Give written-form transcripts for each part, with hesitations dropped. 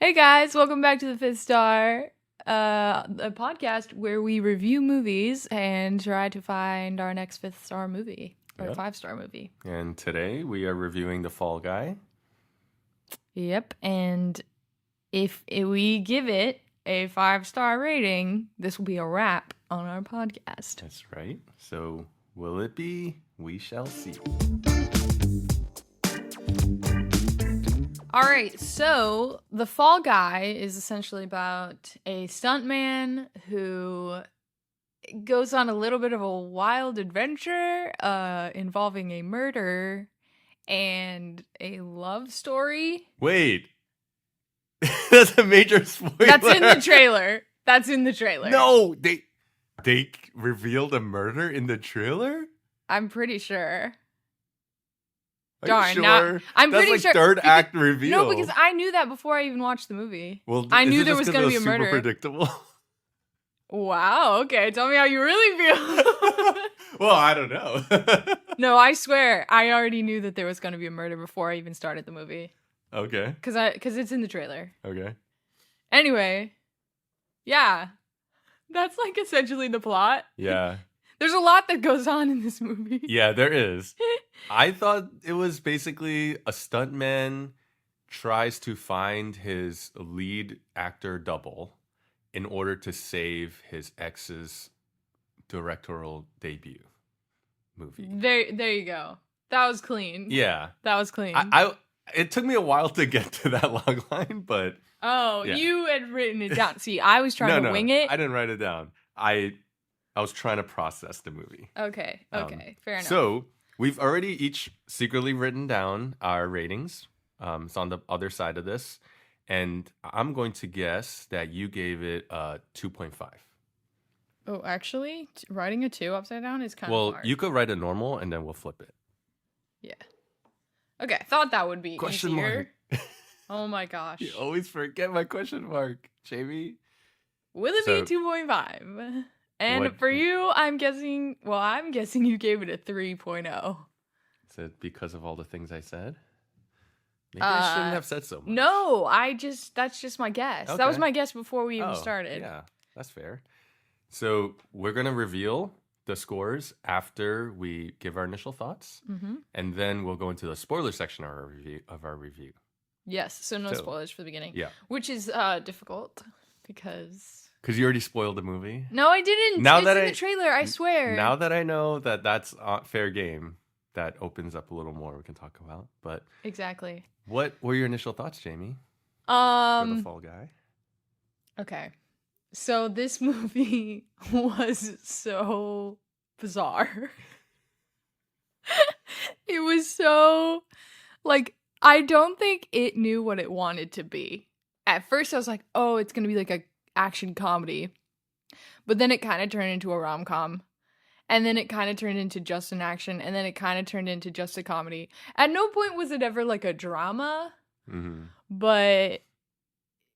Hey guys, welcome back to the Fifth Star, a podcast where we review movies and try to find our next fifth star movie or Yep. 5-star movie. And today we are reviewing The Fall Guy. Yep, and if we give it a 5-star rating, this will be a wrap on our podcast. That's right. So will it be? We shall see. All right, so The Fall Guy is essentially about a stuntman who goes on a little bit of a wild adventure involving a murder and a love story. Wait. That's a major spoiler. That's in the trailer. That's in the trailer. No, they revealed a murder in the trailer? I'm pretty sure. Are Darn, you now- sure? I'm That's pretty like sure- third because- act reveal. No, because I knew that before I even watched the movie. Well, I is knew it there just was 'cause gonna it be a super murder. predictable. Wow, okay, tell me how you really feel. Well, I don't know. No, I swear, I already knew that there was going to be a murder before I even started the movie. Okay. Because it's in the trailer. Okay. Anyway, yeah, that's like essentially the plot. Yeah. There's a lot that goes on in this movie. Yeah, there is. I thought it was basically a stuntman tries to find his lead actor double in order to save his ex's directorial debut movie. There you go. That was clean. Yeah. That was clean. It took me a while to get to that log line, but oh, yeah. You had written it down. See, I was trying to wing it. I didn't write it down. I was trying to process the movie. Okay, fair enough. So we've already each secretly written down our ratings. It's on the other side of this. And I'm going to guess that you gave it a 2.5. Oh, actually, writing a 2 upside down is kind of Well, hard. you could write a normal and then we'll flip it. Yeah. Okay, I thought that would be Question easier. mark. Oh my gosh. You always forget my question mark, Jamie. Will it So- be 2.5? And What- for you, I'm guessing you gave it a 3.0. Is it because of all the things I said? Maybe I shouldn't have said so much. No, that's just my guess. That was Okay. my guess before we even Oh, started. Yeah, that's fair. So we're going to reveal the scores after we give our initial thoughts. Mm-hmm. And then we'll go into the spoiler section of our review. Yes, so no So- spoilers for the beginning. Yeah. Which is difficult because... Because you already spoiled the movie. No, I didn't. Now It's that in I- the trailer, I swear. Now that I know that that's fair game, that opens up a little more we can talk about. But Exactly. what were your initial thoughts, Jamie, for The Fall Guy? Okay. So this movie was so bizarre. It was so, like, I don't think it knew what it wanted to be. At first I was like, oh, it's going to be like a action comedy. But then it kind of turned into a rom-com. And then it kind of turned into just an action. And then it kind of turned into just a comedy. At no point was it ever like a drama. Mm-hmm. But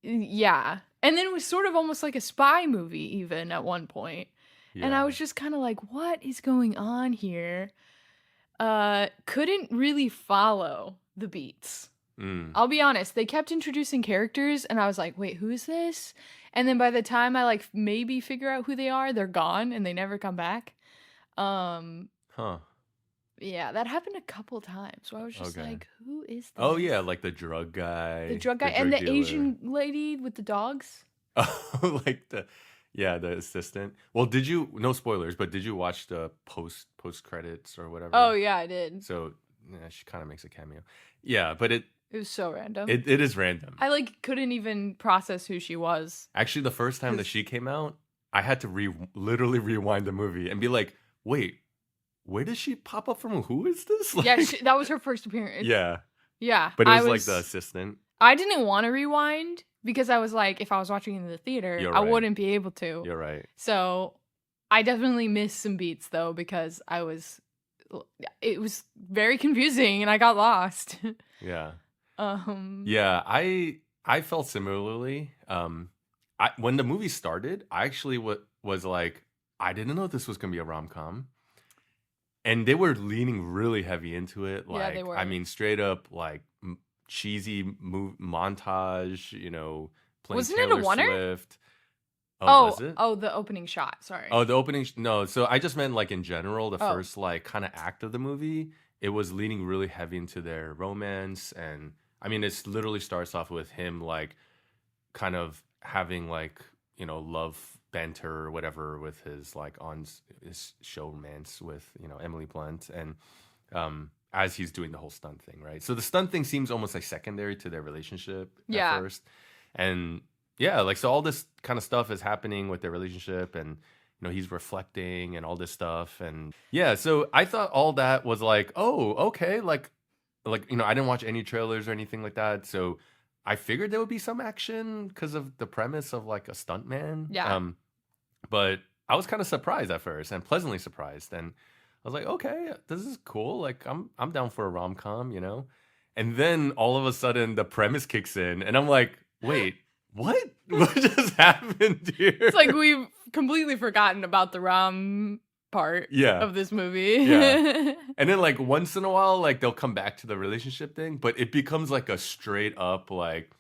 yeah. And then it was sort of almost like a spy movie even at one point. And I was just kind of like, what is going on here? Couldn't really follow the beats. I'll be honest, they kept introducing characters and I was like, wait, who is this? And then by the time I like maybe figure out who they are, they're gone and they never come back. Huh. Yeah, that happened a couple times. So I was just Okay. like, who is this? Oh, yeah, like the drug guy. The drug guy and the dealer. Asian lady with the dogs. Oh, like the assistant. Well, no spoilers, but did you watch the post credits or whatever? Oh yeah, I did. So yeah, she kind of makes a cameo. Yeah, but it was so random. it is random. I like couldn't even process who she was. Actually, the first time that she came out, I had to literally rewind the movie and be like, wait, where does she pop up from? Who is this? Like, Yeah, that was her first appearance. yeah. Yeah. But it was like the assistant. I didn't want to rewind because I was like, if I was watching in the theater, You're I right. wouldn't be able to. You're right. So I definitely missed some beats though because it was very confusing and I got lost. Yeah. Um, Yeah, I felt similarly. When the movie started, I actually was like, I didn't know this was gonna be a rom-com, and they were leaning really heavy into it. Yeah, Like, they were. I mean, straight up like cheesy montage, playing Wasn't it a Taylor oneer? Swift. Oh, was it? Oh, the opening shot. Sorry. Oh, the opening. No, so I just meant like in general, the Oh. first like kind of act of the movie, it was leaning really heavy into their romance. And I mean, it literally starts off with him like kind of having like, love banter or whatever with his like on his showmance with, Emily Blunt. And as he's doing the whole stunt thing, right? So the stunt thing seems almost like secondary to their relationship at first. And yeah, like, so all this kind of stuff is happening with their relationship, and he's reflecting and all this stuff. And yeah, so I thought all that was like, oh, okay, like I didn't watch any trailers or anything like that, so I figured there would be some action because of the premise of like a stuntman. But I was kind of surprised at first, and pleasantly surprised. And I was like, okay, this is cool. Like, I'm down for a rom-com, And then all of a sudden the premise kicks in, and I'm like, wait, what? What just happened here? It's like we've completely forgotten about the rom part of this movie. Yeah. And then like once in a while, like they'll come back to the relationship thing, but it becomes like a straight up like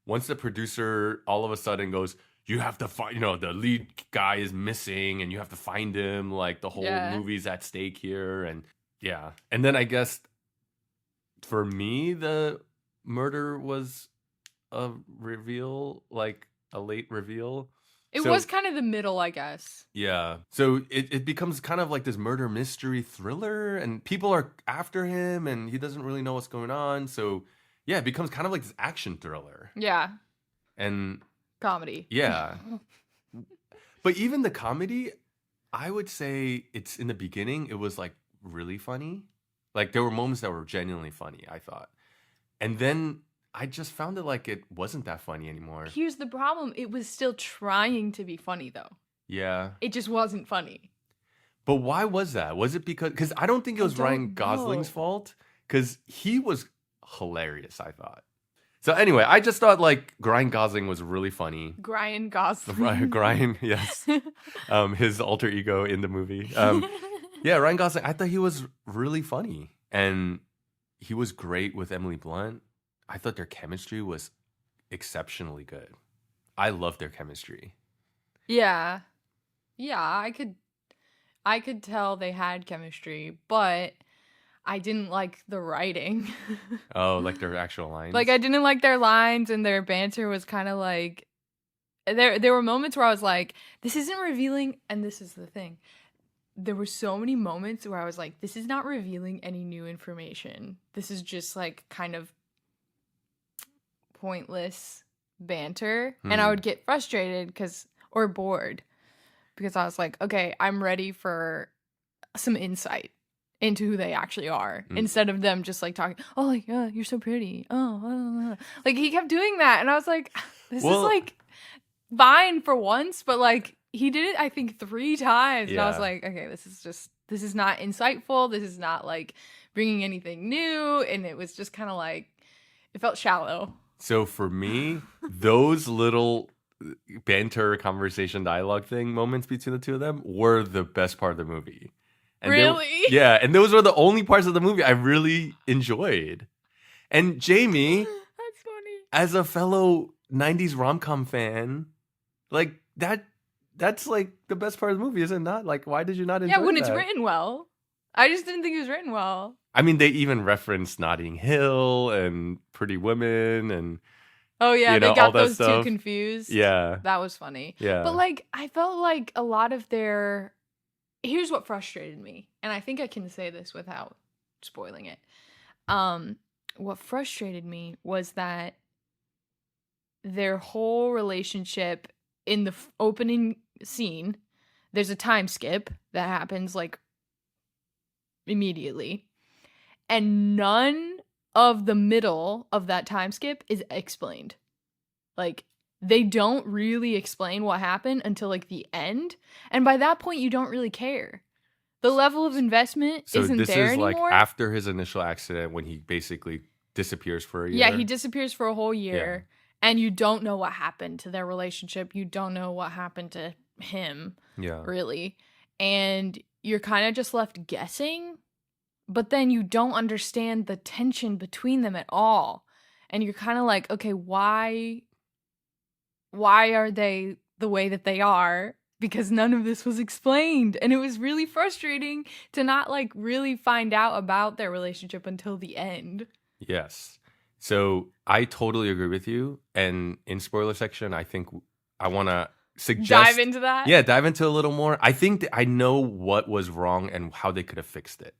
once the producer all of a sudden goes, you have to find, the lead guy is missing and you have to find him. Like the whole movie's at stake here. And yeah. And then I guess for me, the murder was a reveal, like a late reveal. It was kind of the middle, I guess. Yeah. So it becomes kind of like this murder mystery thriller, and people are after him and he doesn't really know what's going on. So yeah, it becomes kind of like this action thriller. Yeah. And comedy. Yeah. But even the comedy, I would say it's in the beginning, it was like really funny. Like there were moments that were genuinely funny, I thought. And then I just found it like it wasn't that funny anymore. Here's the problem. It was still trying to be funny, though. Yeah. It just wasn't funny. But why was that? Was it because I don't think it was Ryan Gosling's fault, because he was hilarious, I thought. So anyway, I just thought like Ryan Gosling was really funny. Ryan Gosling. Ryan, yes. His alter ego in the movie. Yeah, Ryan Gosling, I thought he was really funny. And he was great with Emily Blunt. I thought their chemistry was exceptionally good. I loved their chemistry. Yeah. Yeah, I could tell they had chemistry, but I didn't like the writing. Oh, like their actual lines? Like I didn't like their lines, and their banter was kind of like there were moments where I was like, this isn't revealing, and this is the thing. There were so many moments where I was like, this is not revealing any new information. This is just like kind of pointless banter. And I would get frustrated or bored because I was like, okay, I'm ready for some insight into who they actually are instead of them just like talking, oh, like, oh, you're so pretty. Oh, like he kept doing that. And I was like, this is like fine for once, but like he did it, I think 3 times. And I was like, okay, this is not insightful. This is not like bringing anything new. And it was just kind of like, it felt shallow. So for me, those little banter, conversation, dialogue thing moments between the two of them were the best part of the movie. And really? Yeah, and those were the only parts of the movie I really enjoyed. And Jamie, that's funny. As a fellow 90s rom-com fan, like that's like the best part of the movie, is it not? Like, why did you not enjoy that? Yeah, when it's written well. I just didn't think it was written well. I mean, they even referenced Notting Hill and Pretty Women and oh yeah, they got those stuff. two confused. Yeah. That was funny. Yeah. But like I felt like a lot of their here's what frustrated me. And I think I can say this without spoiling it. What frustrated me was that their whole relationship in the opening scene, there's a time skip that happens like immediately. And none of the middle of that time skip is explained. Like, they don't really explain what happened until like the end. And by that point, you don't really care. The level of investment isn't there anymore. So this is like after his initial accident when he basically disappears for a year? Yeah, he disappears for a whole year. Yeah. And you don't know what happened to their relationship. You don't know what happened to him, really. And you're kind of just left guessing. But then you don't understand the tension between them at all. and you're kind of like, okay, why are they the way that they are? Because none of this was explained. And it was really frustrating to not like really find out about their relationship until the end. Yes. So I totally agree with you. And in spoiler section, I think I want to suggest dive into that. Yeah, dive into a little more. I think that I know what was wrong and how they could have fixed it.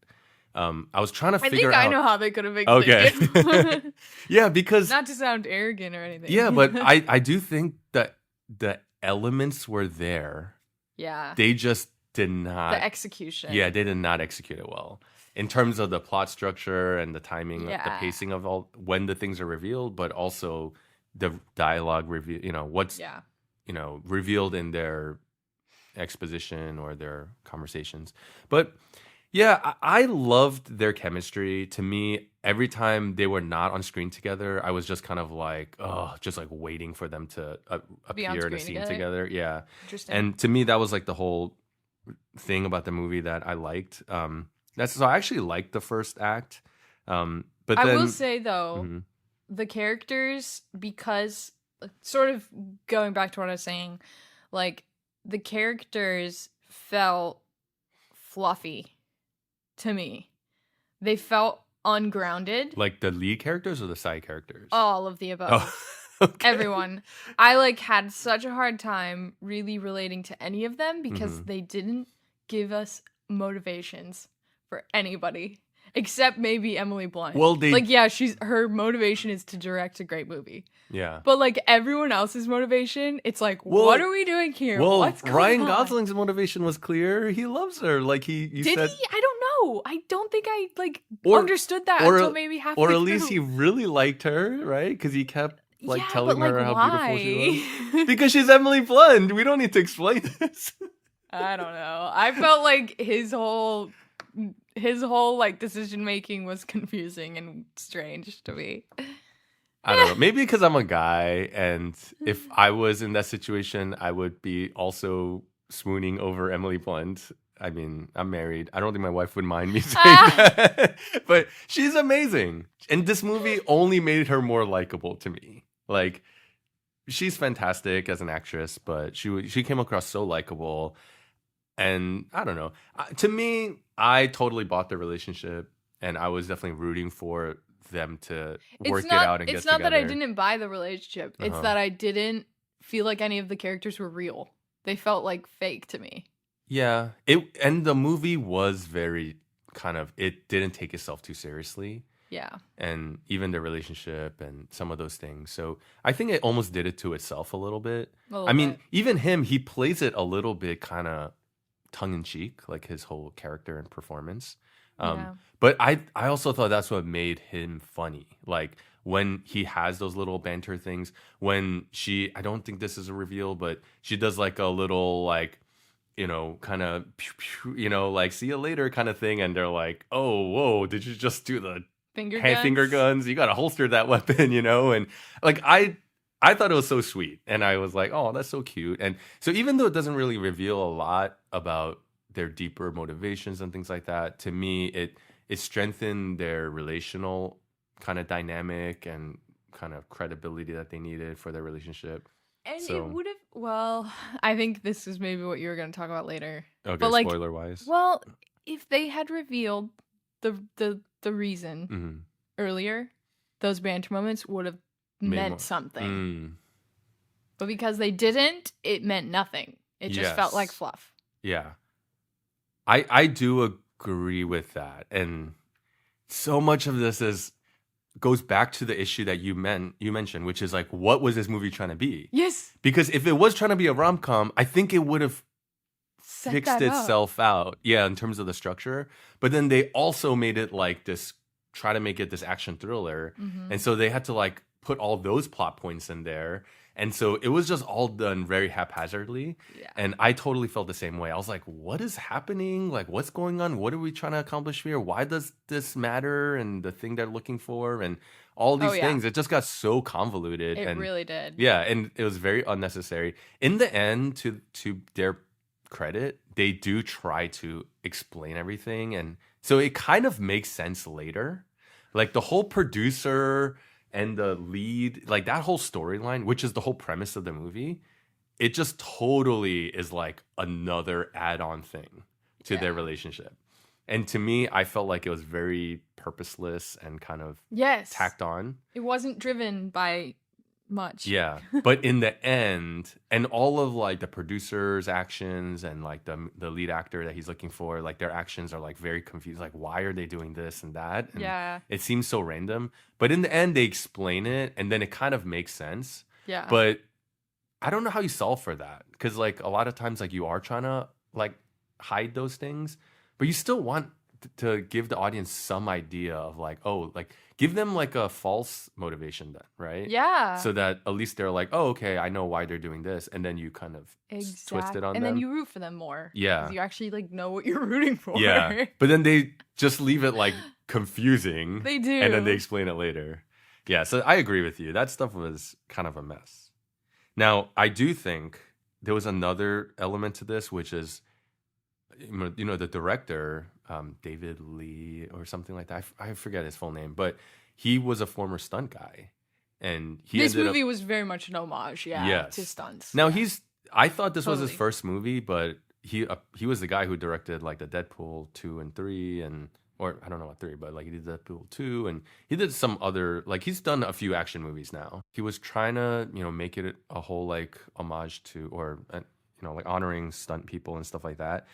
I was trying to figure out. I know how they could have fixed it. Okay. Yeah, because not to sound arrogant or anything. Yeah, but I do think that the elements were there. Yeah. They just did not. The execution. Yeah, they did not execute it well. In terms of the plot structure and the timing, Yeah. the pacing of all when the things are revealed, but also the dialogue reveal, what's revealed in their exposition or their conversations. But yeah, I loved their chemistry. To me, every time they were not on screen together, I was just kind of like, just like waiting for them to appear in a scene together. Yeah. Interesting. And to me, that was like the whole thing about the movie that I liked. So I actually liked the first act. But then, I will say though, the characters, because sort of going back to what I was saying, like the characters felt fluffy to me. They felt ungrounded. Like the lead characters or the side characters? All of the above. Oh, okay. Everyone. I like had such a hard time really relating to any of them because they didn't give us motivations for anybody except maybe Emily Blunt. Well, her motivation is to direct a great movie. Yeah. But like everyone else's motivation, it's like, what are we doing here? Well, what's going Ryan on? Gosling's motivation was clear. He loves her. Like you Did said. he? I don't know. I don't think I understood that until maybe halfway through. Or at through. least he really liked her, right? Because he kept telling her how why? beautiful she was. Because she's Emily Blunt. We don't need to explain this. I don't know. I felt like his whole like decision making was confusing and strange to me. I don't know. Maybe because I'm a guy, and if I was in that situation, I would be also swooning over Emily Blunt. I mean, I'm married. I don't think my wife would mind me saying that. But she's amazing. And this movie only made her more likable to me. Like, she's fantastic as an actress, but she came across so likable. And I don't know. To me, I totally bought the relationship, and I was definitely rooting for them to work it out and get together. It's not that I didn't buy the relationship. It's that I didn't feel like any of the characters were real. They felt like fake to me. Yeah. And the movie was very it didn't take itself too seriously. Yeah. And even the relationship and some of those things. So I think it almost did it to itself a little bit. Even him, he plays it a little bit kind of tongue-in-cheek, like his whole character and performance. But I also thought that's what made him funny. Like when he has those little banter things, when I don't think this is a reveal, but she does like a little like, kind of, like see you later kind of thing. And they're like, oh, whoa, did you just do the finger guns? You got to holster that weapon, and like, I thought it was so sweet. And I was like, oh, that's so cute. And so even though it doesn't really reveal a lot about their deeper motivations and things like that, to me, it strengthened their relational kind of dynamic and kind of credibility that they needed for their relationship. And it would have, I think this is maybe what you were going to talk about later. Okay, but like, spoiler-wise. Well, if they had revealed the reason earlier, those banter moments would have meant something. But because they didn't, it meant nothing. It just felt like fluff. Yeah. I do agree with that. And so much of this goes back to the issue that you mentioned, which is like, what was this movie trying to be? Yes. Because if it was trying to be a rom-com, I think it would have fixed itself out. Yeah, in terms of the structure. But then they also made it like this, try to make it this action thriller. And so they had to like put all those plot points in there. And so it was just all done very haphazardly. Yeah. And I totally felt the same way. I was like, what is happening? Like, what's going on? What are we trying to accomplish here? Why does this matter? And the thing they're looking for and all these things. It just got so convoluted. It really did. Yeah, and it was very unnecessary. In the end, to their credit, they do try to explain everything. And so it kind of makes sense later. Like the whole producer and the lead, like that whole storyline, which is the whole premise of the movie, it just totally is like another add-on thing to their relationship. And to me, I felt like it was very purposeless and kind of tacked on. It wasn't driven by much. Yeah. But in the end, and all of like the producer's actions and like the lead actor that he's looking for, like their actions are like very confused. Like, why are they doing this and that? And it seems so random. But in the end, they explain it and then it kind of makes sense. Yeah. But I don't know how you solve for that. Because like a lot of times like you are trying to like hide those things, but you still want to give the audience some idea of like, oh, like give them like a false motivation then, right? Yeah. So that at least they're like, oh, okay, I know why they're doing this. And then you kind of twist it on them. And then you root for them more. Yeah. Because you actually like know what you're rooting for. Yeah. But then they just leave it like confusing. They do. And then they explain it later. Yeah. So I agree with you. That stuff was kind of a mess. Now, I do think there was another element to this, which is, you know, the director, David Lee or something like that. I forget his full name, but he was a former stunt guy, and this movie was very much an homage, to stunts. Now I thought this was his first movie, but he was the guy who directed like the Deadpool 2 and 3 or I don't know what 3, but like he did Deadpool 2 and he did some other, like he's done a few action movies now. He was trying to, you know, make it a whole like homage to, or you know, like honoring stunt people and stuff like that.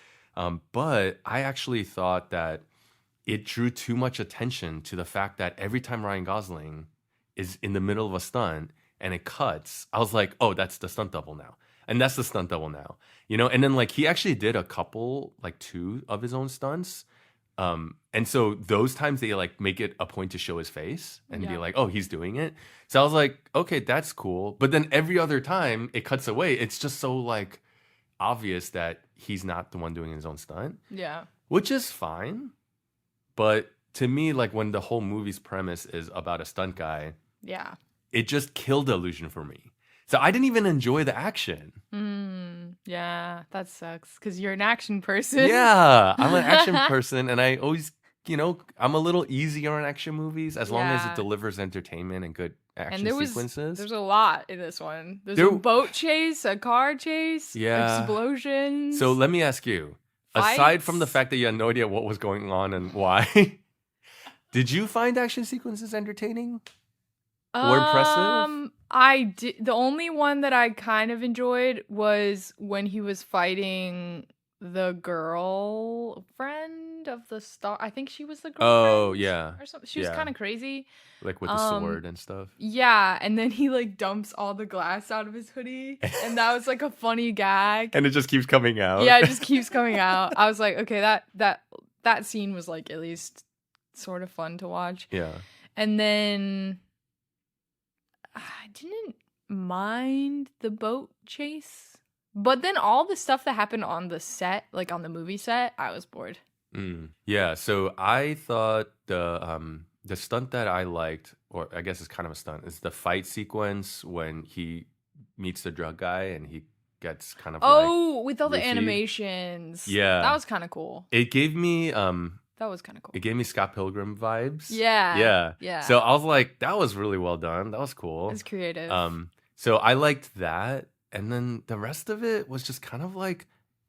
But I actually thought that it drew too much attention to the fact that every time Ryan Gosling is in the middle of a stunt and it cuts, I was like, oh, that's the stunt double now. And that's the stunt double now. You know, and then like he actually did a couple, like 2 of his own stunts. And so those times they like make it a point to show his face and be like, oh, he's doing it. So I was like, okay, that's cool. But then every other time it cuts away, it's just so like obvious that he's not the one doing his own stunt. Yeah. Which is fine. But to me, like when the whole movie's premise is about a stunt guy, it just killed the illusion for me. So I didn't even enjoy the action. Yeah, that sucks because you're an action person. Yeah, I'm an action person, and I always, you know, I'm a little easier on action movies as long as it delivers entertainment and good action sequences. There's a lot in this one. There's a boat chase, a car chase, explosions. So let me ask you, aside from the fact that you had no idea what was going on and why, did you find action sequences entertaining or impressive? I did. The only one that I kind of enjoyed was when he was fighting the girlfriend of the star. I think she was the girlfriend. Oh, yeah. Or something. She was kind of crazy. Like with the sword and stuff. Yeah, and then he like dumps all the glass out of his hoodie. And that was like a funny gag. And it just keeps coming out. Yeah, it just keeps coming out. I was like, okay, that scene was like at least sort of fun to watch. Yeah. And then I didn't mind the boat chase, but then all the stuff that happened on the set, like on the movie set, I was bored. Yeah, so I thought the stunt that I liked, or I guess it's kind of a stunt, is the fight sequence when he meets the drug guy and he gets kind of with all the animations. Yeah, that was kind of cool. It gave me that was kind of cool. It gave me Scott Pilgrim vibes. Yeah. So I was like, that was really well done. That was cool. It's creative. So I liked that. And then the rest of it was just kind of like,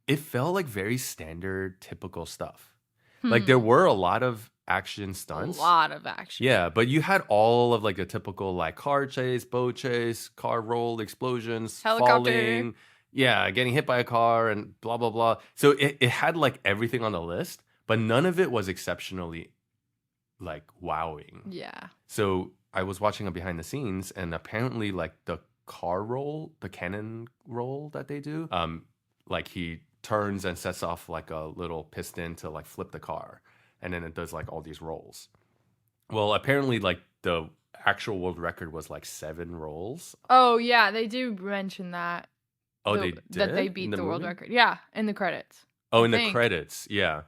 it felt like very standard, typical stuff. Like there were a lot of action stunts. A lot of action. Yeah, but you had all of like a typical like car chase, boat chase, car roll, explosions, helicopter. Falling. Yeah, getting hit by a car and blah, blah, blah. So it had like everything on the list. But none of it was exceptionally, like, wowing. Yeah. So I was watching a behind the scenes, and apparently, like, the car roll, the cannon roll that they do, like, he turns and sets off, like, a little piston to, like, flip the car. And then it does, like, all these rolls. Well, apparently, like, the actual world record was, like, 7 rolls. Oh, yeah, they do mention that. Oh, they did? That they beat the world record. Yeah, in the credits. Oh, in the credits, yeah.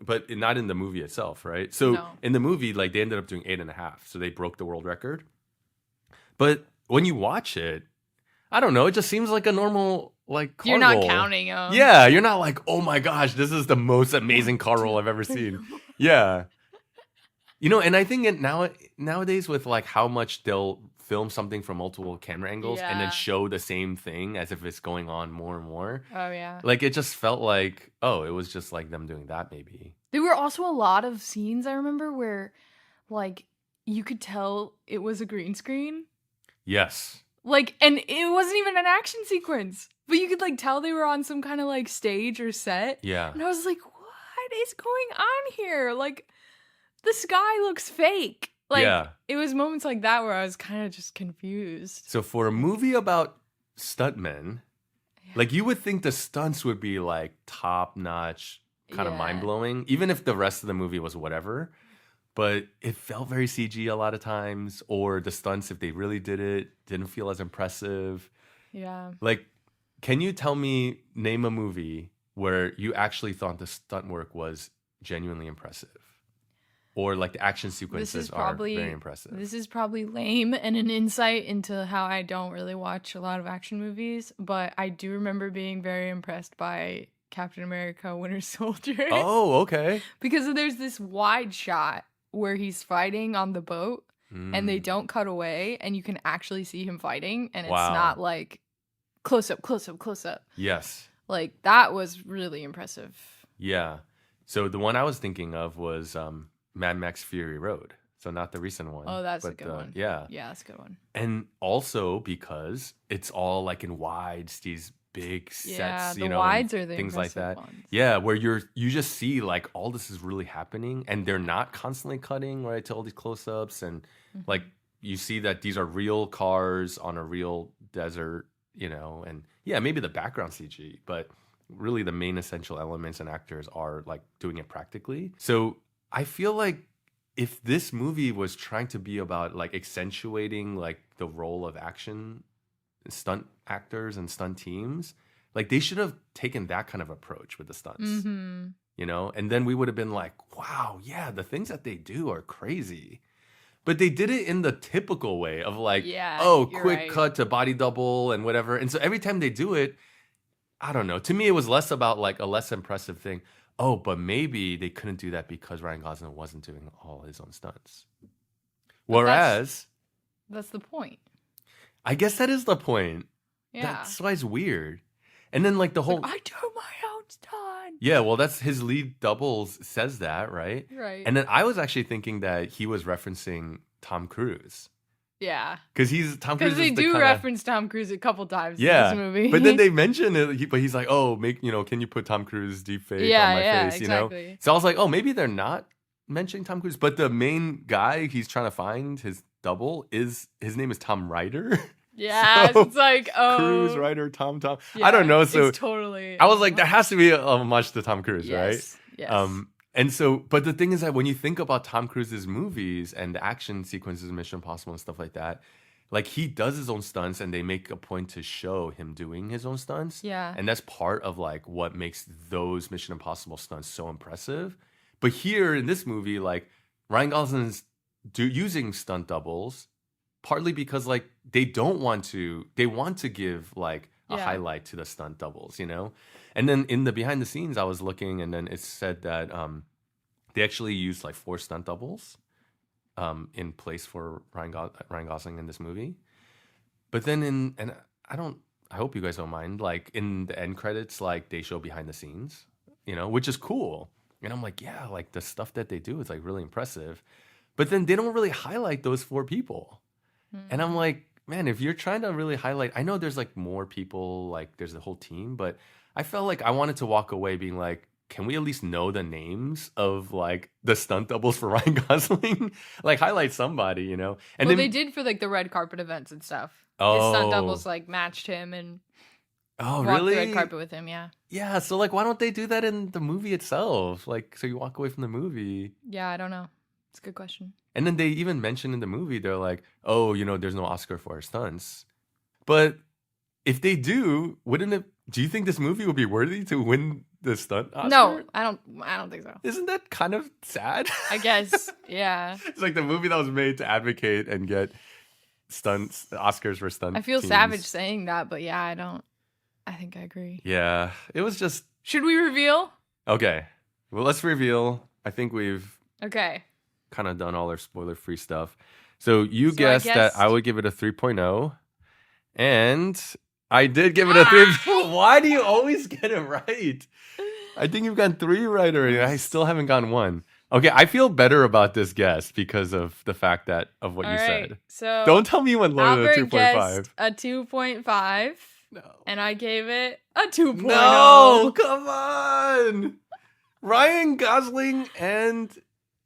But not in the movie itself, right? So in the movie, like they ended up doing 8.5, so they broke the world record. But when you watch it, I don't know, it just seems like a normal like car You're not roll. counting them. Yeah, you're not like, oh my gosh, this is the most amazing car roll I've ever seen. Yeah. And I think nowadays with like how much they'll film something from multiple camera angles and then show the same thing as if it's going on more and more. Oh, yeah. Like, it just felt like, it was just like them doing that maybe. There were also a lot of scenes, I remember, where, like, you could tell it was a green screen. Yes. Like, and it wasn't even an action sequence. But you could, like, tell they were on some kind of, like, stage or set. Yeah. And I was like, what is going on here? Like, the sky looks fake. Like, It was moments like that where I was kind of just confused. So for a movie about stuntmen, like, you would think the stunts would be, like, top-notch, kind of mind-blowing, even if the rest of the movie was whatever. But it felt very CG a lot of times, or the stunts, if they really did it, didn't feel as impressive. Yeah. Like, can you name a movie where you actually thought the stunt work was genuinely impressive? Or like the action sequences are very impressive? This is probably lame and an insight into how I don't really watch a lot of action movies, but I do remember being very impressed by Captain America Winter Soldier. Oh, okay. Because there's this wide shot where he's fighting on the boat and they don't cut away and you can actually see him fighting and it's not like close up, close up, close up. Yes. Like, that was really impressive. Yeah. So the one I was thinking of was Mad Max Fury Road. So not the recent one. Oh, that's a good one. Yeah. Yeah, that's a good one. And also because it's all like in wides, these big sets, the wides are the things like that. Ones. Yeah, where you just see like all this is really happening and they're not constantly cutting, right, to all these close-ups and like you see that these are real cars on a real desert, and maybe the background CG, but really the main essential elements and actors are like doing it practically. So I feel like if this movie was trying to be about like accentuating like the role of action stunt actors and stunt teams, like they should have taken that kind of approach with the stunts, and then we would have been like, wow, yeah, the things that they do are crazy. But they did it in the typical way of like, quick cut to body double and whatever. And so every time they do it, I don't know. To me, it was less about like a less impressive thing. Oh, but maybe they couldn't do that because Ryan Gosling wasn't doing all his own stunts. Whereas... That's the point. I guess that is the point. Yeah. That's why it's weird. And then like the whole... I do my own stunt. Yeah, well, that's his lead doubles says that, right? Right. And then I was actually thinking that he was referencing Tom Cruise. Yeah. Because Tom Cruise. Because they do reference Tom Cruise a couple times in this movie. But then they mention it, but he's like, oh, can you put Tom Cruise deep fake on my face, exactly. So I was like, oh, maybe they're not mentioning Tom Cruise. But the main guy he's trying to find, his double, his name is Tom Ryder. Yeah, so, it's like, Cruise Ryder, Tom. Yeah, I don't know. So it's totally. I was like, there has to be a homage to Tom Cruise, right? Yes. And so, but the thing is that when you think about Tom Cruise's movies and the action sequences, Mission Impossible and stuff like that, like he does his own stunts and they make a point to show him doing his own stunts. Yeah. And that's part of like what makes those Mission Impossible stunts so impressive. But here in this movie, like Ryan Gosling's using stunt doubles partly because like they want to give like a highlight to the stunt doubles, And then in the behind the scenes, I was looking and then it said that they actually used like 4 stunt doubles in place for Ryan Gosling in this movie. But then I hope you guys don't mind, like in the end credits, like they show behind the scenes, which is cool. And I'm like, yeah, like the stuff that they do is like really impressive. But then they don't really highlight those 4 people. And I'm like, man, if you're trying to really highlight, I know there's like more people, like there's the whole team, but I felt like I wanted to walk away being like, can we at least know the names of like the stunt doubles for Ryan Gosling? Like highlight somebody, And then, they did for like the red carpet events and stuff. His stunt doubles like matched him and walked the red carpet with him, yeah. Yeah, so like why don't they do that in the movie itself? Like so you walk away from the movie. Yeah, I don't know. It's a good question. And then they even mention in the movie, they're like, oh, there's no Oscar for our stunts. But if they do you think this movie would be worthy to win the stunt Oscar? No, I don't think so. Isn't that kind of sad? I guess, yeah. It's like the movie that was made to advocate and get Oscars for stunt I feel teams. savage saying that, but yeah, I think I agree. Yeah, it was just... Should we reveal? Okay, well, let's reveal. I think we've... Okay. kind of done all our spoiler-free stuff. So you So I guessed that I guessed- would give it a 3.0, and I did give it a 3. Why do you always get it right? I think you've gotten 3 right already. I still haven't gotten 1. Okay, I feel better about this guess because of the fact that of what All you right, said. so Don't tell me you went lower than a Albert 2.5. guessed a 2.5, No. and I gave it a 2.0. No, come on. Ryan Gosling and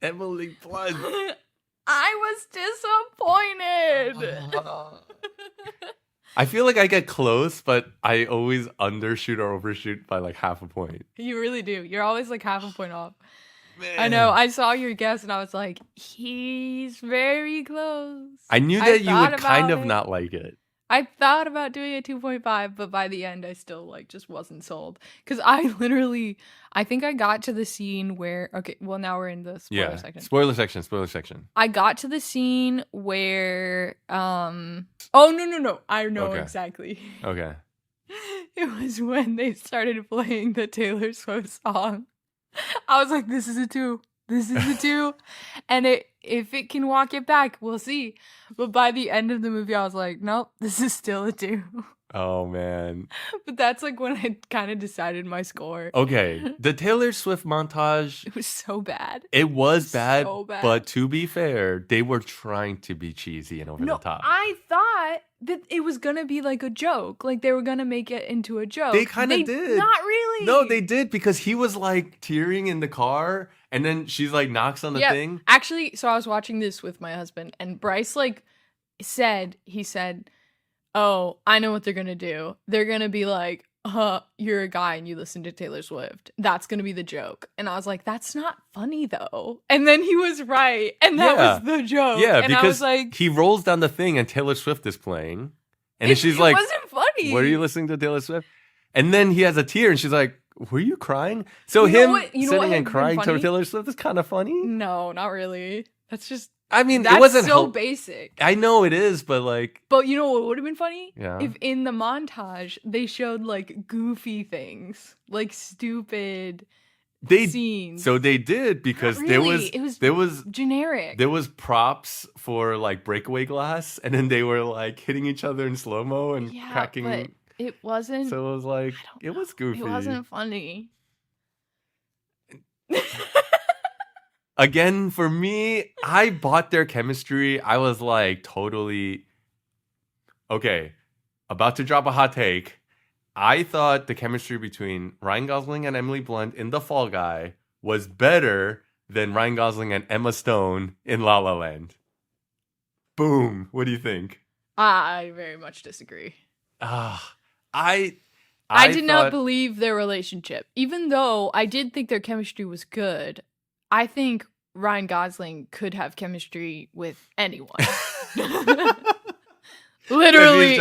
Emily Blunt. I was disappointed. I feel like I get close, but I always undershoot or overshoot by like half a point. You really do. You're always like half a point off. Man. I know. I saw your guess and I was like, he's very close. I knew that you thought would kind about of it. not like it. I thought about doing a 2.5, but by the end I still like just wasn't sold. Because I think I got to the scene where, okay, well now we're in the spoiler section. Spoiler section. I got to the scene where, no. I know Okay. exactly. Okay. It was when they started playing the Taylor Swift song. I was like, this is a 2. This is a 2. And if it can walk it back, we'll see. But by the end of the movie, I was like, nope, this is still a 2. Oh, man. But that's like when I kind of decided my score. Okay. The Taylor Swift montage, It was so bad. it was bad, So bad. but to be fair, they were trying to be cheesy and over No, the top. I thought that it was going to be like a joke. Like they were going to make it into a joke. They kind of did. Not really. No, they did because he was like tearing in the car and then she's like knocks on the thing. Actually, so I was watching this with my husband and Bryce like he said, oh, I know what they're going to do. They're going to be like, you're a guy and you listen to Taylor Swift. That's going to be the joke. And I was like, that's not funny though. And then he was right. And that was the joke. Yeah, and because I was like, he rolls down the thing and Taylor Swift is playing. And then she's like, it wasn't funny. what are you listening to Taylor Swift? And then he has a tear and she's like, were you crying? So You know him what- you know what sitting had and been crying to funny? Taylor Swift is kind of funny. No, not really. That's just, I mean, that's it wasn't so basic. I know it is, but like, But you know what would have been funny? Yeah. If in the montage they showed like goofy things, like stupid scenes. so they did because Not there really. was generic. there was props for like breakaway glass, and then they were like hitting each other in slow mo and cracking. but it wasn't. So it was like I don't it was know. goofy. It wasn't funny. Again, for me, I bought their chemistry. I was like totally okay. About to drop a hot take. I thought the chemistry between Ryan Gosling and Emily Blunt in The Fall Guy was better than Ryan Gosling and Emma Stone in La La Land. Boom. What do you think? I very much disagree. I did not believe their relationship, even though I did think their chemistry was good. I think Ryan Gosling could have chemistry with anyone. Literally.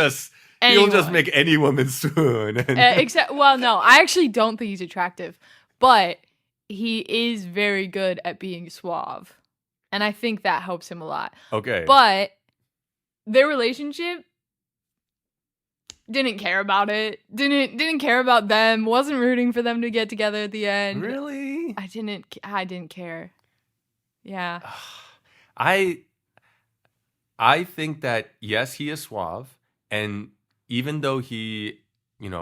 He'll just make any woman swoon. Except, well, no, I actually don't think he's attractive, but he is very good at being suave. And I think that helps him a lot. Okay. But their relationship, didn't care about it. Didn't care about them. Wasn't rooting for them to get together at the end. Really? I didn't care. Yeah. I think that yes, he is suave, and even though he,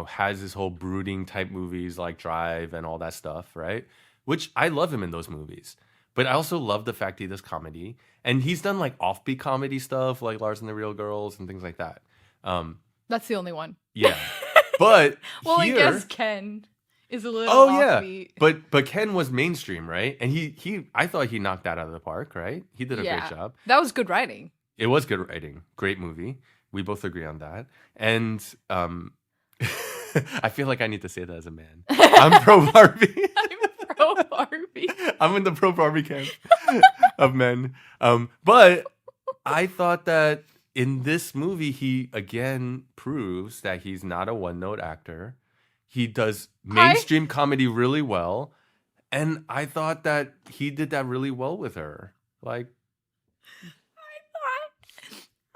has his whole brooding type movies like Drive and all that stuff, right? Which I love him in those movies. But I also love the fact he does comedy. And he's done like offbeat comedy stuff like Lars and the Real Girls and things like that. That's the only one. Yeah. But well, here, I guess Ken is a little offbeat. Yeah. But Ken was mainstream, right? And he I thought he knocked that out of the park, right? He did a great job. That was good writing. It was good writing. Great movie. We both agree on that. And I feel like I need to say that as a man. I'm pro Barbie. I'm pro Barbie. I'm in the pro Barbie camp of men. But I thought that in this movie, he again proves that he's not a one-note actor. He does mainstream comedy really well. And I thought that he did that really well with her. Like,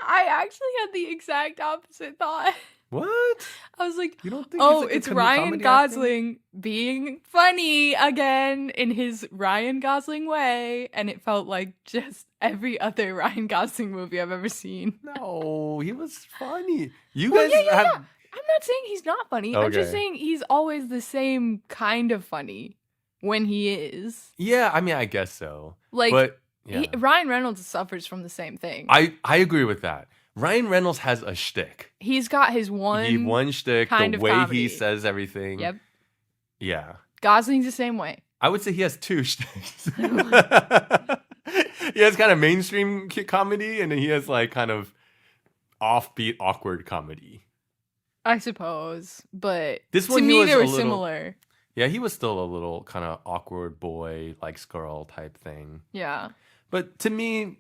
I actually had the exact opposite thought. What? I was like, You don't think oh, he's like it's Ryan Gosling being funny again in his Ryan Gosling way. And it felt like just every other Ryan Gosling movie I've ever seen. No, he was funny. You Well, guys have... yeah. I'm not saying he's not funny. I'm just saying he's always the same kind of funny when he is. Yeah, I mean, I guess so. Like, but yeah. Ryan Reynolds suffers from the same thing. I agree with that. Ryan Reynolds has a shtick. He's got his one shtick, kind the of way comedy. he says everything. Yep. Yeah. Gosling's the same way. I would say he has two shticks. He has kind of mainstream comedy, and then he has like kind of offbeat, awkward comedy. I suppose, but this to one me was they were little, similar. Yeah, he was still a little kind of awkward boy, likes girl type thing. Yeah. But to me,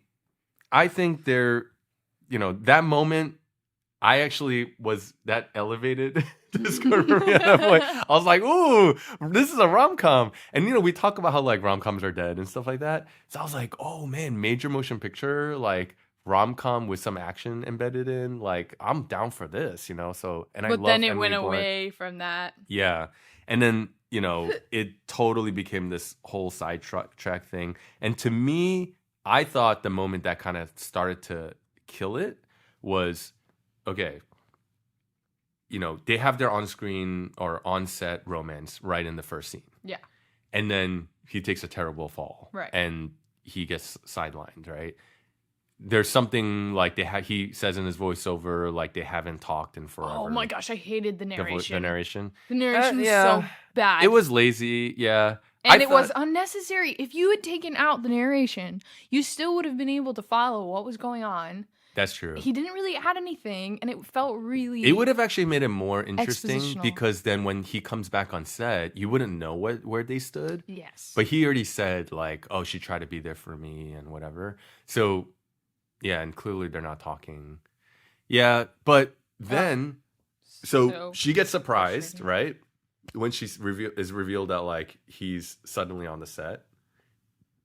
I think they're, that moment, I actually was that elevated this career at that point. I was like, ooh, this is a rom-com. And, we talk about how, like, rom-coms are dead and stuff like that. So I was like, oh, man, major motion picture, like, rom-com with some action embedded in. Like, I'm down for this, So, and I love But then it Emily went Blunt. away from that. Yeah. And then, it totally became this whole sidetrack thing. And to me, I thought the moment that kind of started to kill it was, okay, they have their on-screen or on-set romance right in the first scene. Yeah. And then he takes a terrible fall. Right. And he gets sidelined, right? There's something like he says in his voiceover, like they haven't talked in forever. Oh my gosh, I hated the narration. The narration. The narration was so bad. It was lazy, yeah. And it was unnecessary. If you had taken out the narration, you still would have been able to follow what was going on. That's true. He didn't really add anything, and it felt really... It would have actually made it more interesting because then when he comes back on set, you wouldn't know where they stood. Yes. But he already said, like, oh, she tried to be there for me and whatever. So, yeah, and clearly they're not talking. Yeah, but then... So she gets surprised, right? When she is revealed that, like, he's suddenly on the set.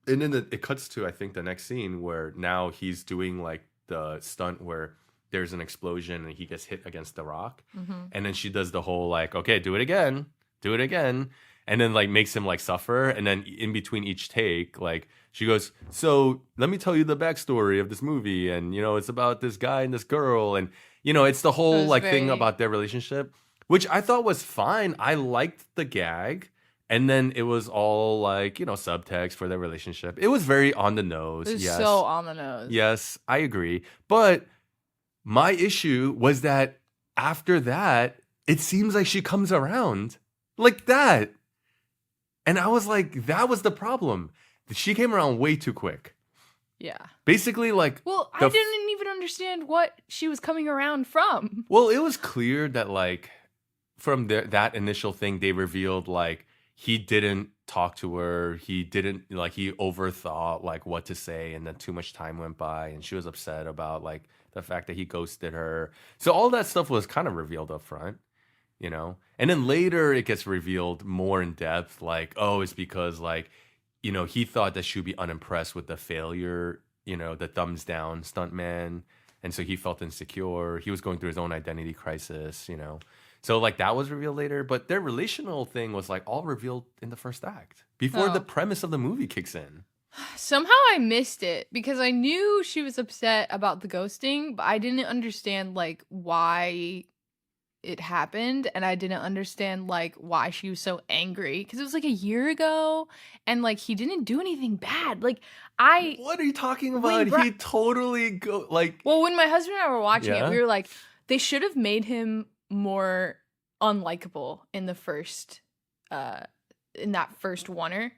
And then it cuts to, I think, the next scene where now he's doing, like, the stunt where there's an explosion and he gets hit against the rock. Mm-hmm. And then she does the whole, like, okay, do it again. And then, like, makes him, like, suffer. And then in between each take, like, she goes, so let me tell you the backstory of this movie. And, it's about this guy and this girl. And, it's the whole, like, thing about their relationship, which I thought was fine. I liked the gag. And then it was all like, subtext for their relationship. It was very on the nose. It was so on the nose. Yes, I agree. But my issue was that after that, it seems like she comes around like that. And I was like, that was the problem. She came around way too quick. Yeah. Basically, like... Well, I didn't even understand what she was coming around from. Well, it was clear that, like, from that initial thing, they revealed, like, he didn't talk to her. He didn't, like, he overthought, like, what to say. And then too much time went by. And she was upset about, like, the fact that he ghosted her. So all that stuff was kind of revealed up front, And then later it gets revealed more in depth. Like, oh, it's because, like, he thought that she would be unimpressed with the failure, the thumbs down stuntman. And so he felt insecure. He was going through his own identity crisis, So, like, that was revealed later. But their relational thing was, like, all revealed in the first act before the premise of the movie kicks in. Somehow I missed it because I knew she was upset about the ghosting, but I didn't understand, like, why it happened. And I didn't understand, like, why she was so angry. Because it was, like, a year ago. And, like, he didn't do anything bad. Like, What are you talking about? He totally Well, when my husband and I were watching it, we were like, they should have made him more unlikable in the first in that first oneer,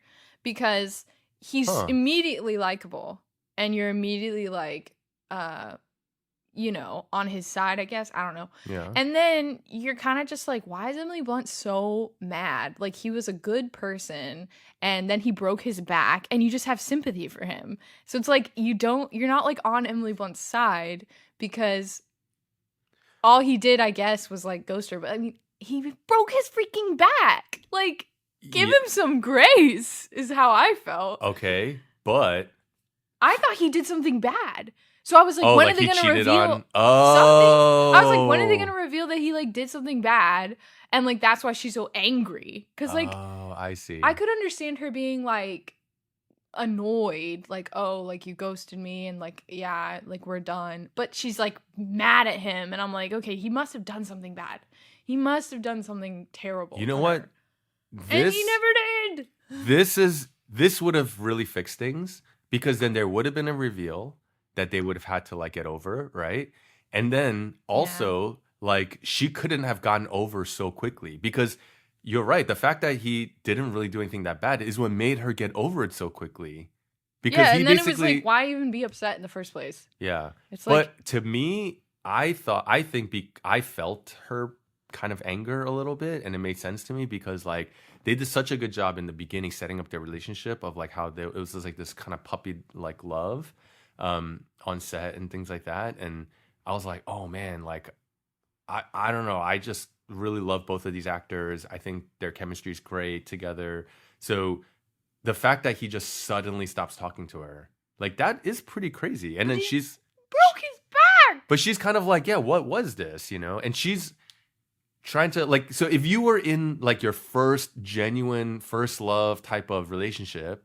because he's immediately likable and you're immediately like on his side, I guess. I don't know. Yeah. And then you're kind of just like, why is Emily Blunt so mad? Like, he was a good person and then he broke his back and you just have sympathy for him. So it's like you're not like on Emily Blunt's side because all he did, I guess, was like ghost her. But I mean, he broke his freaking back. Like, give him some grace is how I felt. Okay, but I thought he did something bad. So I was like, Oh, when like are they he gonna cheated reveal on. something? I was like, when are they Oh. gonna reveal that he like did something bad, and like that's why she's so angry? Because like Oh, I see. I could understand her being like annoyed, like, oh, like you ghosted me, and like, yeah, like we're done. But she's like mad at him, and I'm like, okay, he must have done something bad. He must have done something terrible. You know to what? her. And he This never did. this would have really fixed things because then there would have been a reveal that they would have had to like get over, right? And then also like she couldn't have gotten over so quickly because you're right. The fact that he didn't really do anything that bad is what made her get over it so quickly. Because Yeah, he and then it was basically like, why even be upset in the first place? yeah. It's like, But to me, I felt her kind of anger a little bit, and it made sense to me because like they did such a good job in the beginning setting up their relationship of like how it was just like this kind of puppy like love on set and things like that. And I was like, oh man, like I don't know, I just really love both of these actors. I think their chemistry is great together. So the fact that he just suddenly stops talking to her, like that is pretty crazy. And but then he she's broke his back. but she's kind of like, yeah, what was this, you know? And she's trying to like, so if you were in like your first genuine first love type of relationship,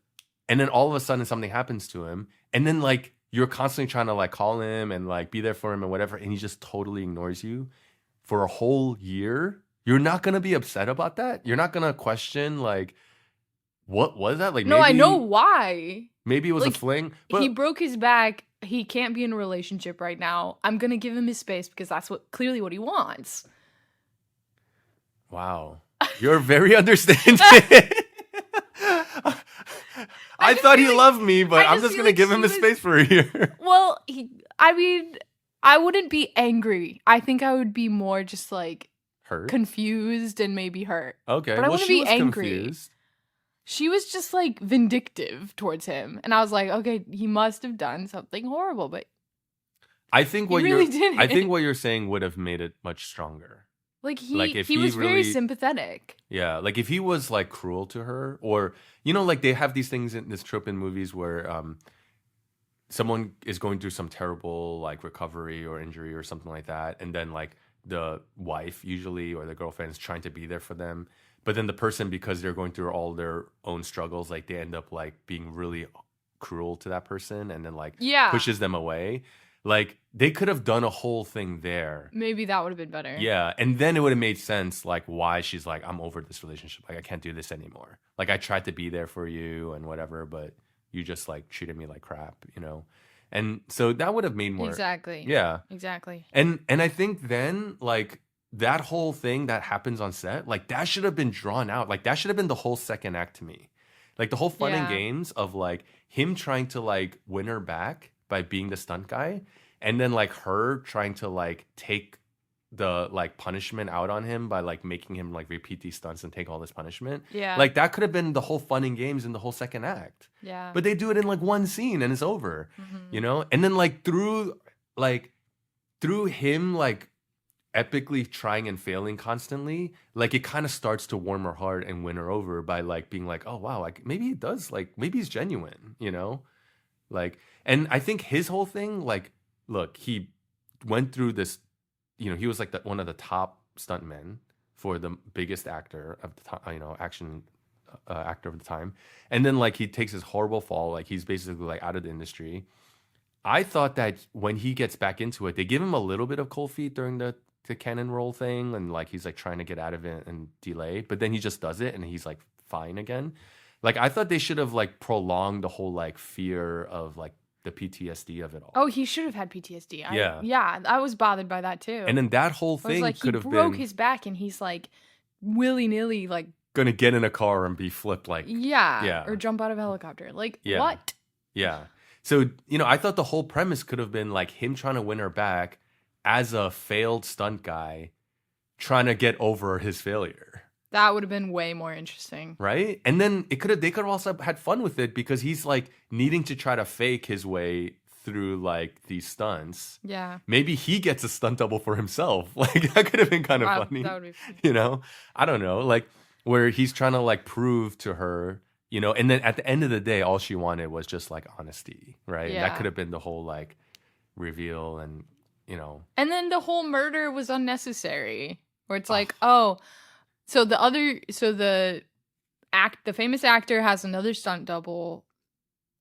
and then all of a sudden something happens to him, and then like you're constantly trying to like call him and like be there for him and whatever, and he just totally ignores you for a whole year, you're not gonna be upset about that. You're not gonna question like, what was that? Like, No, I know why. Maybe it was Like, a fling. But he broke his back. He can't be in a relationship right now. I'm gonna give him his space because that's clearly what he wants. wow, you're very understanding. I thought he loved me, but I'm just gonna give him his space for a year. Well, I mean, I wouldn't be angry. I think I would be more just like Hurt, confused, and maybe hurt. Okay, but I wouldn't be angry. Confused. She was just like vindictive towards him, and I was like, okay, he must have done something horrible, but I think what you're saying would have made it much stronger. Like if he was really, very sympathetic. Yeah, like if he was like cruel to her, or you know, like they have these things in this trope in movies where someone is going through some terrible like recovery or injury or something like that, and then like the wife usually or the girlfriend is trying to be there for them, but then the person, because they're going through all their own struggles, like they end up like being really cruel to that person and then like pushes them away. Like they could have done a whole thing there. Maybe that would have been better. Yeah, and then it would have made sense like why she's like, I'm over this relationship. Like I can't do this anymore. Like I tried to be there for you and whatever, but you just like treated me like crap, you know? And so that would have made more. Exactly. Yeah. Exactly. And I think then like that whole thing that happens on set, like that should have been drawn out. Like that should have been the whole second act to me. Like the whole fun and games of like him trying to like win her back by being the stunt guy, and then like her trying to like take the like punishment out on him by like making him like repeat these stunts and take all this punishment. Yeah. Like that could have been the whole fun and games in the whole second act. Yeah. But they do it in like one scene and it's over. Mm-hmm. You know? And then like through him like epically trying and failing constantly, like it kind of starts to warm her heart and win her over by like being like, oh wow, like maybe he does, like maybe he's genuine, you know? Like, and I think his whole thing, like, look, he went through this, you know, he was like one of the top stuntmen for the biggest actor of the time, you know, action actor of the time. And then like he takes this horrible fall, like he's basically like out of the industry. I thought that when he gets back into it, they give him a little bit of cold feet during the cannon roll thing, and like he's like trying to get out of it and delay, but then he just does it and he's like fine again. Like I thought they should have like prolonged the whole like fear of like the PTSD of it all. Oh, he should have had PTSD. Yeah, I was bothered by that too. And then that whole thing like, could have been, he broke his back and he's like willy-nilly like gonna get in a car and be flipped like or jump out of a helicopter. Like what? Yeah. So, you know, I thought the whole premise could have been like him trying to win her back as a failed stunt guy trying to get over his failure. That would have been way more interesting. Right? And then they could have also had fun with it because he's like needing to try to fake his way through like these stunts. Yeah. Maybe he gets a stunt double for himself. Like that could have been kind of funny. That would be funny. You know? I don't know. Like where he's trying to like prove to her, you know, and then at the end of the day, all she wanted was just like honesty, right? Yeah. That could have been the whole like reveal, and And then the whole murder was unnecessary. Where it's like, oh, so the famous actor has another stunt double,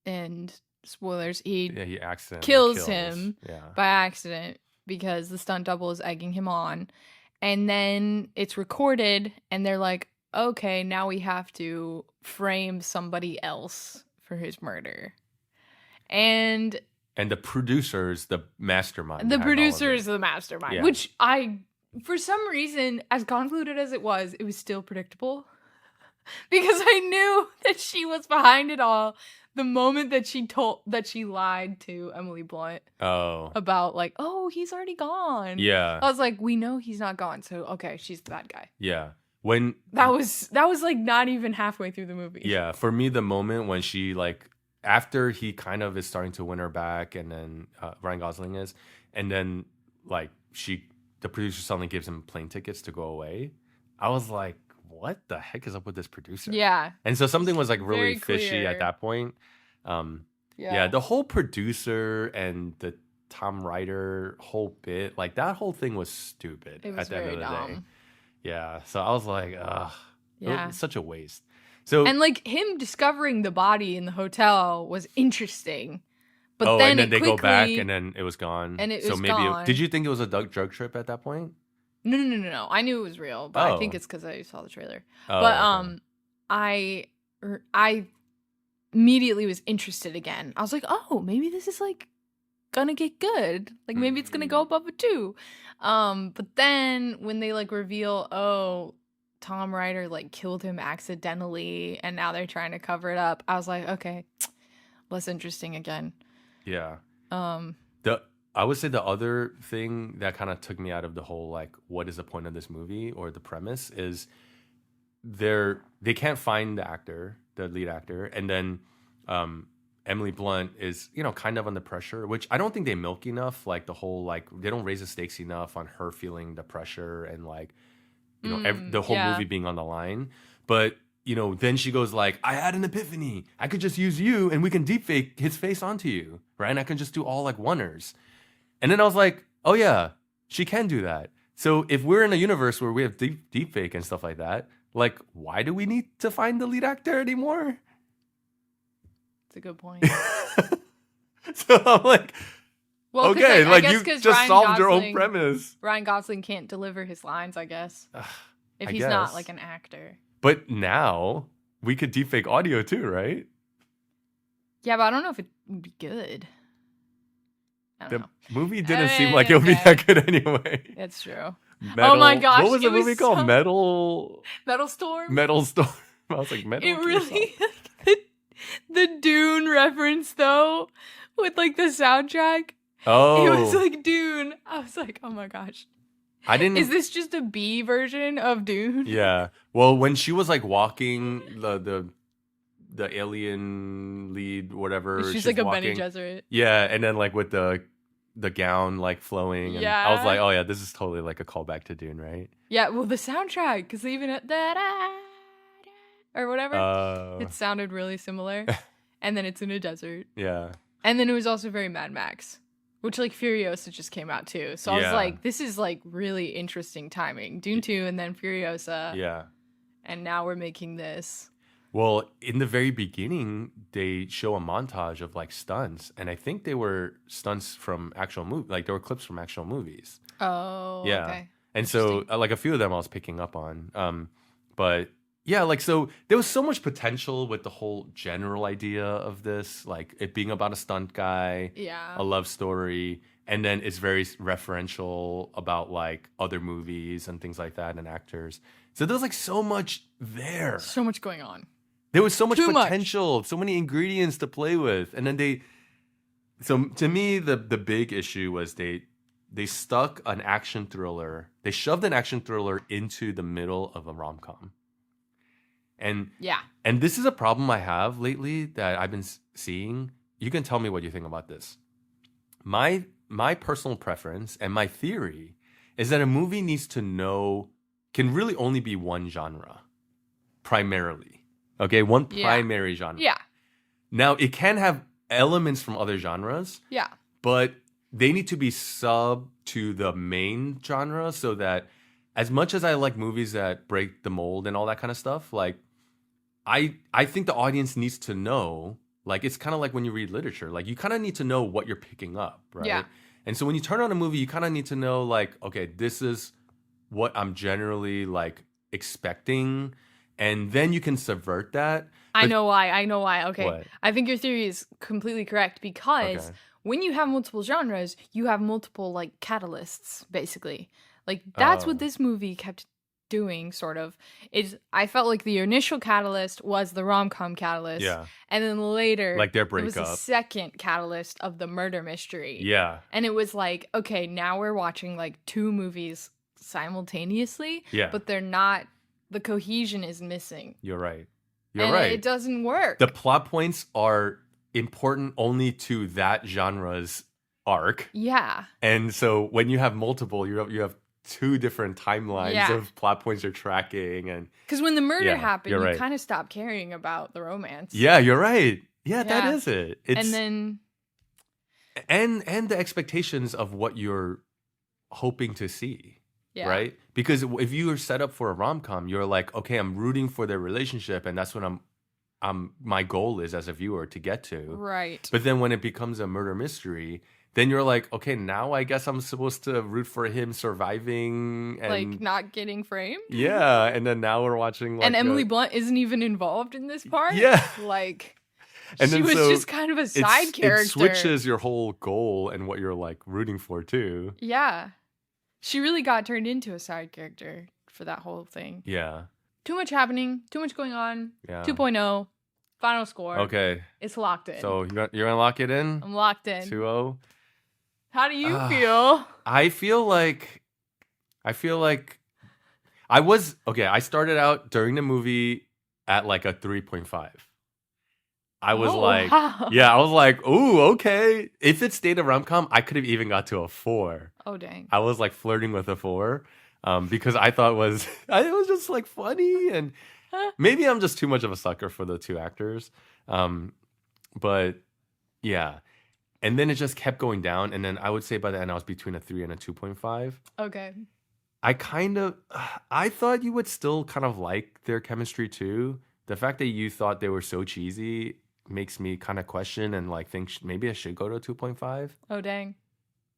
and spoilers, he kills him by accident because the stunt double is egging him on. And then it's recorded, and they're like, okay, now we have to frame somebody else for his murder. And the producer's the mastermind. The producer is the mastermind, which for some reason, as convoluted as it was still predictable. Because I knew that she was behind it all the moment that she lied to Emily Blunt about like, oh, he's already gone. Yeah. I was like, we know he's not gone, so okay, she's the bad guy. Yeah. That was like not even halfway through the movie. Yeah, for me, the moment when she like after he kind of is starting to win her back, and then Ryan Gosling is, and then like the producer suddenly gives him plane tickets to go away. I was like, what the heck is up with this producer? Yeah. And so something was like really fishy at that point. The whole producer and the Tom Ryder whole bit, like that whole thing was stupid. It was at the end of the dumb. day. Yeah. So I was like, ugh. Yeah. It was such a waste. So and like him discovering the body in the hotel was interesting. But then they go back and then it was gone. And it was gone. Did you think it was a drug trip at that point? No. I knew it was real, but I think it's because I saw the trailer. Okay. I immediately was interested again. I was like, oh, maybe this is like gonna get good. Like maybe it's gonna go above a 2. But then when they like reveal, oh, Tom Ryder like killed him accidentally, and now they're trying to cover it up, I was like, okay, less interesting again. Yeah. I would say the other thing that kind of took me out of the whole like what is the point of this movie or the premise is they can't find the lead actor, and then Emily Blunt is kind of under pressure, which I don't think they milk enough. Like the whole like they don't raise the stakes enough on her feeling the pressure and like the whole movie being on the line. But then she goes like, I had an epiphany. I could just use you and we can deepfake his face onto you, right? And I can just do all like oneers. And then I was like, oh yeah, she can do that. So if we're in a universe where we have deepfake and stuff like that, like why do we need to find the lead actor anymore? That's a good point. So I'm like, well, okay, like you just solved your own premise. Ryan Gosling can't deliver his lines, I guess. If he's not like an actor. But now we could deepfake audio too, right? Yeah, but I don't know if it would be good. The movie didn't seem like it would be that good anyway. That's true. Oh my gosh. What was the movie called? Metal Storm? Metal Storm. I was like, Metal It really, the Dune reference though, with like the soundtrack. Oh. It was like Dune. I was like, oh my gosh. Is this just a B version of Dune? Yeah. Well, when she was like walking the alien lead, whatever. She's like a Bene Gesserit. Yeah, and then like with the gown like flowing. And I was like, oh yeah, this is totally like a callback to Dune, right? Yeah, well the soundtrack, because they even or whatever. It sounded really similar. And then it's in a desert. Yeah. And then it was also very Mad Max. Which, like, Furiosa just came out, too. So I was like, this is, like, really interesting timing. Dune 2 and then Furiosa. Yeah. And now we're making this. Well, in the very beginning, they show a montage of, like, stunts. And I think they were stunts from actual movies. Like, there were clips from actual movies. Oh, yeah. Okay. And so, like, a few of them I was picking up on. But... yeah, like, so there was so much potential with the whole general idea of this, like it being about a stunt guy, a love story, and then it's very referential about like other movies and things like that and actors. So there's like so much there. So much going on. There was so much potential, so many ingredients to play with. And then so to me, the big issue was they stuck an action thriller. They shoved an action thriller into the middle of a rom-com. And this is a problem I have lately that I've been seeing. You can tell me what you think about this. My personal preference and my theory is that a movie can really only be one genre, primarily. Okay, one primary genre. Yeah. Now, it can have elements from other genres. Yeah. But they need to be sub to the main genre so that as much as I like movies that break the mold and all that kind of stuff, like I think the audience needs to know, like it's kind of like when you read literature, like you kind of need to know what you're picking up, right? Yeah. And so when you turn on a movie, you kind of need to know like, okay, this is what I'm generally like expecting, and then you can subvert that. I know why. Okay. What? I think your theory is completely correct because Okay. when you have multiple genres, you have multiple like catalysts, basically. Like that's what Oh. this movie kept doing, sort of. Is I felt like the initial catalyst was the rom-com catalyst. Yeah. And then later Like their it was the breakup. second catalyst of the murder mystery. Yeah. And it was like, okay, now we're watching like two movies simultaneously. Yeah. But they're not, the cohesion is missing. You're right. You're And right. it doesn't work. The plot points are important only to that genre's arc. Yeah. And so when you have multiple, you have two different timelines Yeah. of plot points you're tracking. And Because when the murder Yeah, happened, you're you right. kind of stopped caring about the romance. yeah, you're right. Yeah, that Yeah. is it. It's And then, and the expectations of what you're hoping to see. yeah. Right? Because if you are set up for a rom-com, you're like, okay, I'm rooting for their relationship, and that's what my goal is as a viewer to get to. Right. But then when it becomes a murder mystery, then you're like, okay, now I guess I'm supposed to root for him surviving and Like not getting framed. yeah, and then now we're watching like And Emily Blunt isn't even involved in this part. Yeah. Like, And she then was so just kind of a side character. It switches your whole goal and what you're like rooting for too. Yeah. She really got turned into a side character for that whole thing. Yeah. Too much happening. Too much going on. Yeah. 2.0. Final score. Okay. It's locked in. So you're gonna lock it in? I'm locked in. 2-0. How do you feel? I feel like I was okay. I started out during the movie at like a 3.5. I was like, wow. yeah, I was like, ooh, okay. If it stayed a rom-com, I could have even got to a 4. Oh, dang. I was like flirting with a 4 because I thought it was just like funny, and maybe I'm just too much of a sucker for the two actors. But yeah. And then it just kept going down. And then I would say by the end, I was between a 3 and a 2.5. Okay. I thought you would still kind of like their chemistry too. The fact that you thought they were so cheesy makes me kind of question and like think maybe I should go to a 2.5. Oh, dang.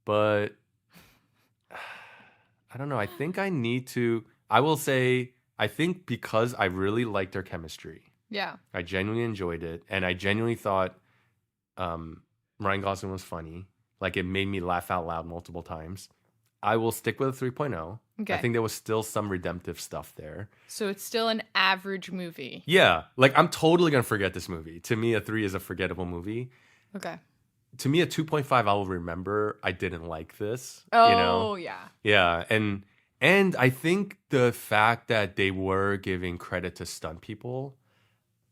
But I don't know. I think I need to. I will say, I think because I really liked their chemistry. Yeah. I genuinely enjoyed it. And I genuinely thought Ryan Gosling was funny. Like it made me laugh out loud multiple times. I will stick with a 3.0. Okay. I think there was still some redemptive stuff there. So it's still an average movie. Yeah. Like I'm totally going to forget this movie. To me, a 3 is a forgettable movie. Okay. To me, a 2.5, I will remember I didn't like this. Oh, you know? yeah. Yeah. And I think the fact that they were giving credit to stunt people,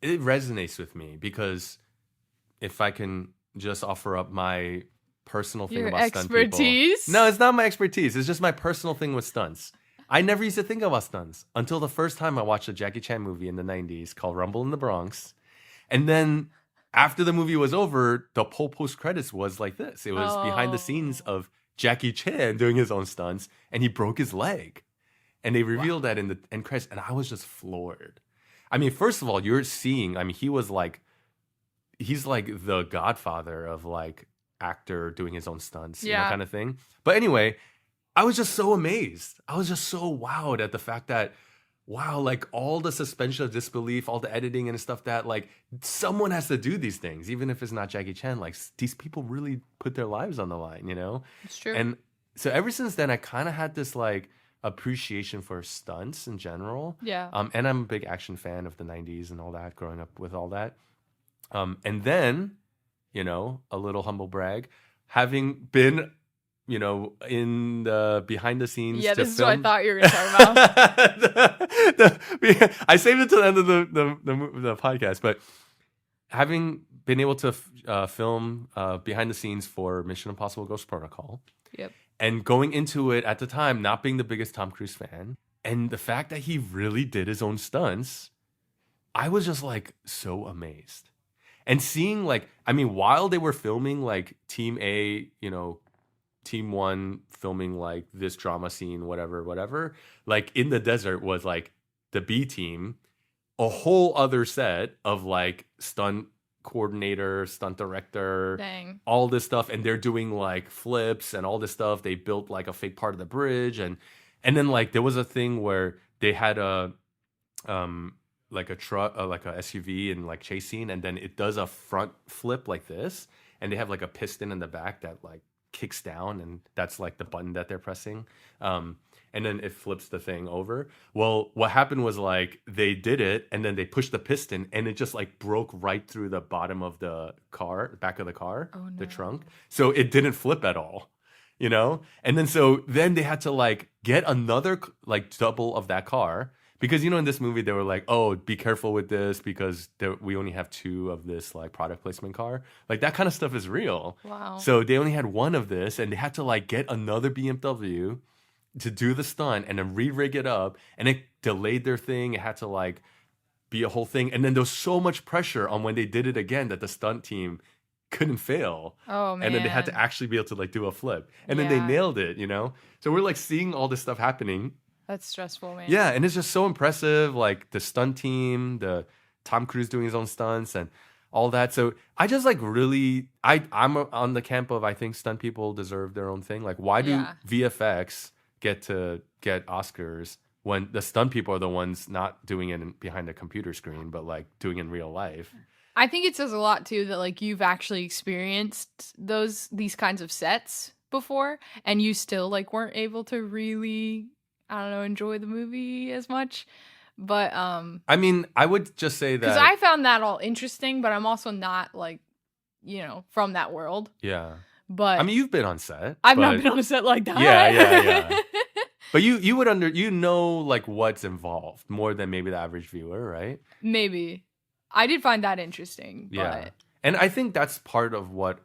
it resonates with me because if I can just offer up my personal thing Your about stunt people. expertise? No, it's not my expertise. It's just my personal thing with stunts. I never used to think about stunts until the first time I watched a Jackie Chan movie in the 90s called Rumble in the Bronx. And then after the movie was over, the whole post credits was like this. It was behind the scenes of Jackie Chan doing his own stunts, and he broke his leg. And they revealed that in the end credits, and I was just floored. I mean, first of all, you're seeing, I mean, he's like the godfather of like actor doing his own stunts, you know, Yeah. kind of thing. But anyway, I was just so amazed. I was just so wowed at the fact that, wow, like all the suspension of disbelief, all the editing and stuff that like someone has to do these things, even if it's not Jackie Chan. Like these people really put their lives on the line, you know? It's true. And so ever since then, I kind of had this like appreciation for stunts in general. Yeah. And I'm a big action fan of the 90s and all that, growing up with all that. And then, you know, a little humble brag, having been, you know, in the behind the scenes. Yeah, to this film. is what I thought you were going to talk about. I saved it to the end of the podcast, but having been able to film behind the scenes for Mission Impossible Ghost Protocol. Yep. And going into it at the time, not being the biggest Tom Cruise fan, and the fact that he really did his own stunts, I was just like so amazed. And seeing like, I mean, while they were filming like Team A, you know, team 1 filming like this drama scene, whatever, like in the desert was like the B team, a whole other set of like stunt coordinator, stunt director, Dang. all this stuff, and they're doing like flips and all this stuff. They built like a fake part of the bridge, and then like there was a thing where they had a like a truck, like a SUV and like chase scene, and then it does a front flip like this, and they have like a piston in the back that like kicks down, and that's like the button that they're pressing, and then it flips the thing over. Well, what happened was like they did it, and then they pushed the piston, and it just like broke right through the bottom of the car, back of the car, the trunk, so it didn't flip at all, you know. And then they had to like get another like double of that car. Because, you know, in this movie, they were like, oh, be careful with this because we only have 2 of this, like, product placement car. Like, that kind of stuff is real. Wow. So they only had 1 of this, and they had to, like, get another BMW to do the stunt and then re-rig it up. And it delayed their thing. It had to, like, be a whole thing. And then there was so much pressure on when they did it again that the stunt team couldn't fail. Oh, man. And then they had to actually be able to, like, do a flip. And then they nailed it, you know? So we're, like, seeing all this stuff happening. That's stressful, man. Yeah, and it's just so impressive, like the stunt team, the Tom Cruise doing his own stunts and all that. So I just like really, I'm on the camp of I think stunt people deserve their own thing. Like, why do VFX get Oscars when the stunt people are the ones not doing it behind a computer screen, but like doing it in real life? I think it says a lot too that like you've actually experienced these kinds of sets before, and you still like weren't able to really, I don't know, enjoy the movie as much. But I mean, I would just say that because I found that all interesting, but I'm also not like, you know, from that world. Yeah. But I mean, you've been on set. I've not been on a set like that. Yeah. But you would know like what's involved more than maybe the average viewer, right? Maybe. I did find that interesting. Yeah. But And I think that's part of what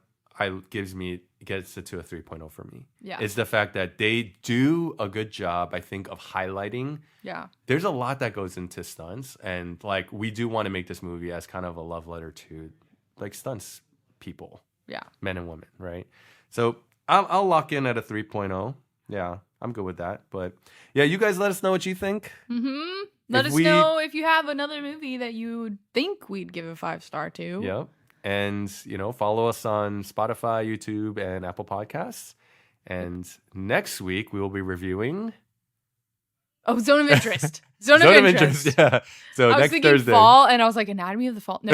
gets it to a 3.0 for me. Yeah. Is the fact that they do a good job, I think, of highlighting. Yeah. There's a lot that goes into stunts, and like we do want to make this movie as kind of a love letter to like stunts people. Yeah. Men and women, right? So I'll lock in at a 3.0. Yeah, I'm good with that. But yeah, you guys let us know what you think. Mm-hmm. Let us know if you have another movie that you think we'd give a 5-star to. Yep. And, you know, follow us on Spotify, YouTube, and Apple Podcasts. And next week, we will be reviewing... Oh, Zone of Interest. Zone of Interest. Yeah. So I was thinking Thursday. Fall, and I was like, Anatomy of the Fall. No.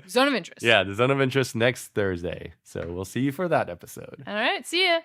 Zone of Interest. Yeah, the Zone of Interest next Thursday. So we'll see you for that episode. All right. See ya.